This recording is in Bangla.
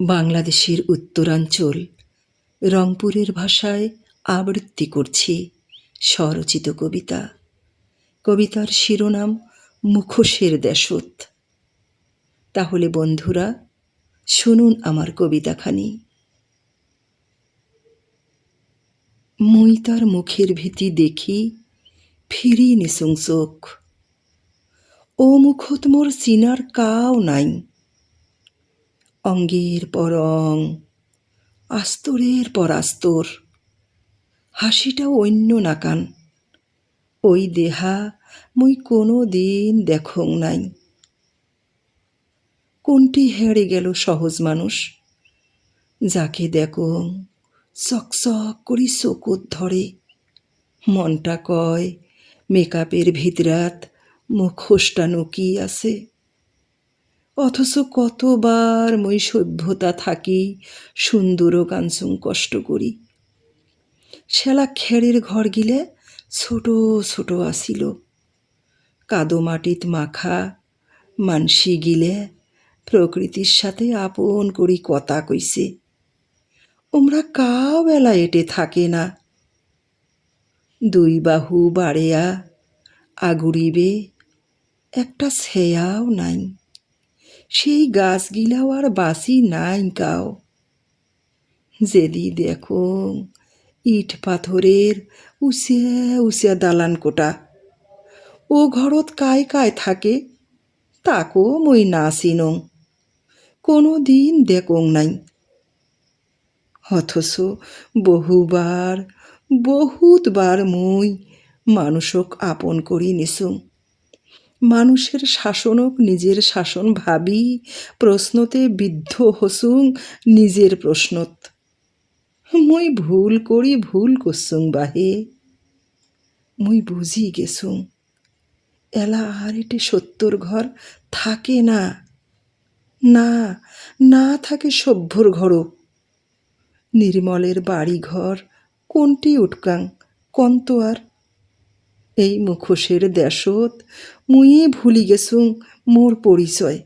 বাংলাদেশের উত্তরাঞ্চল রংপুরের ভাষায় আবৃত্তি করছি স্বরচিত কবিতা। কবিতার শিরোনাম মুখোশের দেশত। তাহলে বন্ধুরা শুনুন আমার কবিতাখানি। মুই তার মুখের ভীতি দেখি ফিরি নিসুং চোখ, ও মুখত মোর চিনার কাও নাই। অঙ্গের পর অং, আস্তরের পর আস্তর, হাসিটা অন্য নাকান, ওই দেহা মুই কোনো দিন দেখং নাই। কোনটি হেরে গেল সহজ মানুষ, যাকে দেখং চকচক করি চকুত ধরে। মনটা কয় মেকআপের ভিতরাত মুখোশটা নুকি আছে। অথচ কতবার মই সভ্যতা থাকি সুন্দরও কাঞ্চুং কষ্ট করি। শ্যালা খেরের ঘর গিলে ছোট ছোট আসিল, কাদো মাটিত মাখা মানসি গিলে প্রকৃতির সাথে আপন করি কথা কইছে। ওমরা কাও বেলা এটে থাকে না, দুই বাহু বাড়েয়া আগুড়িবে একটা ছেয়াও নাই। সেই গাছগিলাও আর বাসি নাই কাও। যেদি দেখো ইট পাথরের উচিয়া উচিয়া দালান কোটা, ও ঘরত কায় কায় থাকে তাকো মই না চিনং, কোনো দিন দেখং নাই। অথচ বহুতবার মই মানুষক আপন করি নিছুং। মানুষের শাসনক নিজের শাসন ভাবি প্রশ্নতে বিদ্ধ হসুং নিজের প্রশ্নত। মই ভুল করি ভুল করছুং বাহে, মই বুঝি গেছুং এলা আর এটে সত্যর ঘর থাকে না, না না থাকে সভ্যর ঘরও। নির্মলের বাড়ি ঘর কোনটি উটকাং কন্ত আর। এই মুখোশের দেশত মুই ভুলি গেছুং মোর পরিচয়।